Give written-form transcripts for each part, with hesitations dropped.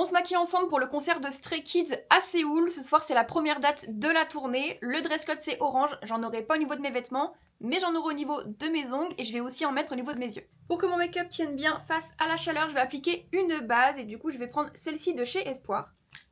On se maquille ensemble pour le concert de Stray Kids à Séoul. Ce soir, c'est la première date de la tournée. Le dress code, c'est orange. J'en aurai pas au niveau de mes vêtements, mais j'en aurai au niveau de mes ongles et je vais aussi en mettre au niveau de mes yeux. Pour que mon make-up tienne bien face à la chaleur, je vais appliquer une base et du coup, je vais prendre celle-ci de chez Espoir.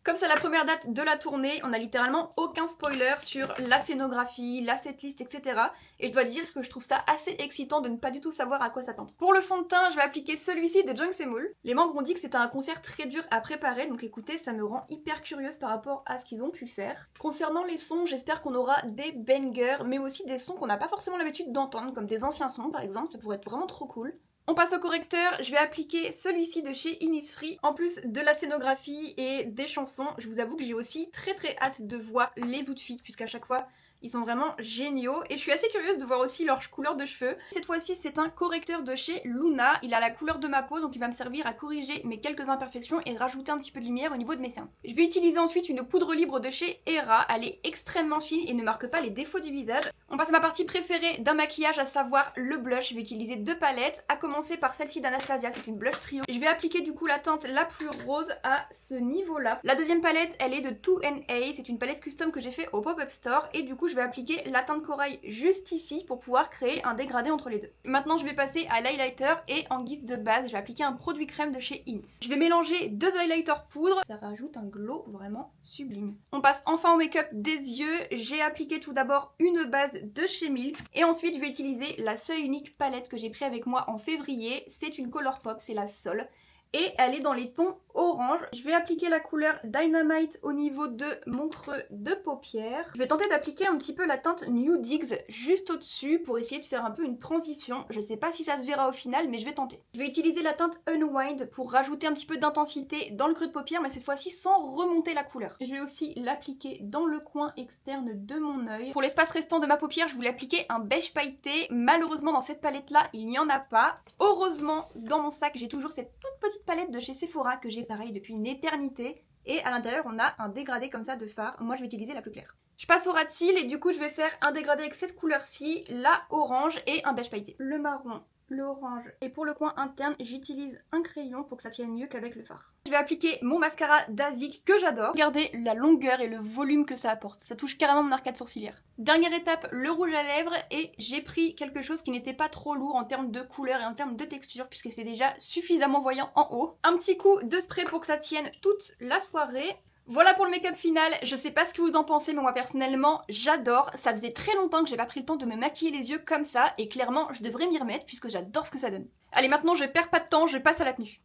Comme c'est la première date de la tournée, on a littéralement aucun spoiler sur la scénographie, la setlist, etc. Et je dois dire que je trouve ça assez excitant de ne pas du tout savoir à quoi s'attendre. Pour le fond de teint, je vais appliquer celui-ci de Jung Semul. Les membres ont dit que c'était un concert très dur à préparer, donc écoutez, ça me rend hyper curieuse par rapport à ce qu'ils ont pu faire. Concernant les sons, j'espère qu'on aura des bangers, mais aussi des sons qu'on n'a pas forcément l'habitude d'entendre, comme des anciens sons par exemple, ça pourrait être vraiment trop cool. On passe au correcteur, je vais appliquer celui-ci de chez Innisfree. En plus de la scénographie et des chansons, je vous avoue que j'ai aussi très hâte de voir les outfits, puisqu'à chaque fois, ils sont vraiment géniaux. Et je suis assez curieuse de voir aussi leur couleur de cheveux. Cette fois-ci, c'est un correcteur de chez Luna. Il a la couleur de ma peau, donc il va me servir à corriger mes quelques imperfections et rajouter un petit peu de lumière au niveau de mes cernes. Je vais utiliser ensuite une poudre libre de chez Hera. Elle est extrêmement fine et ne marque pas les défauts du visage. On passe à ma partie préférée d'un maquillage, à savoir le blush. Je vais utiliser deux palettes, à commencer par celle-ci d'Anastasia, c'est une blush trio. Je vais appliquer du coup la teinte la plus rose à ce niveau-là. La deuxième palette, elle est de 2NA, c'est une palette custom que j'ai fait au Pop-Up Store et du coup je vais appliquer la teinte corail juste ici pour pouvoir créer un dégradé entre les deux. Maintenant je vais passer à l'highlighter et en guise de base, je vais appliquer un produit crème de chez Hints. Je vais mélanger deux highlighters poudre, ça rajoute un glow vraiment sublime. On passe enfin au make-up des yeux. J'ai appliqué tout d'abord une base de chez Milk et ensuite je vais utiliser la seule unique palette que j'ai pris avec moi en février. C'est une Colourpop, c'est la Sol et elle est dans les tons orange. Je vais appliquer la couleur Dynamite au niveau de mon creux de paupière. Je vais tenter d'appliquer un petit peu la teinte New Digs juste au-dessus pour essayer de faire un peu une transition. Je sais pas si ça se verra au final, mais je vais tenter. Je vais utiliser la teinte Unwind pour rajouter un petit peu d'intensité dans le creux de paupière, mais cette fois-ci sans remonter la couleur. Je vais aussi l'appliquer dans le coin externe de mon œil. Pour l'espace restant de ma paupière, je voulais appliquer un beige pailleté. Malheureusement, dans cette palette-là, il n'y en a pas. Heureusement, dans mon sac, j'ai toujours cette toute petite palette de chez Sephora que j'ai pareil depuis une éternité et à l'intérieur on a un dégradé comme ça de fard. Moi je vais utiliser la plus claire. Je passe au ras de cils et du coup je vais faire un dégradé avec cette couleur-ci, la orange et un beige pailleté. Le marron, le orange et pour le coin interne j'utilise un crayon pour que ça tienne mieux qu'avec le fard. Je vais appliquer mon mascara d'Asic que j'adore. Regardez la longueur et le volume que ça apporte. Ça touche carrément mon arcade sourcilière. Dernière étape, le rouge à lèvres et j'ai pris quelque chose qui n'était pas trop lourd en termes de couleur et en termes de texture puisque c'est déjà suffisamment voyant en haut. Un petit coup de spray pour que ça tienne toute la soirée. Voilà pour le make-up final, je sais pas ce que vous en pensez mais moi personnellement j'adore. Ça faisait très longtemps que j'ai pas pris le temps de me maquiller les yeux comme ça et clairement je devrais m'y remettre puisque j'adore ce que ça donne. Allez maintenant je perds pas de temps, je passe à la tenue.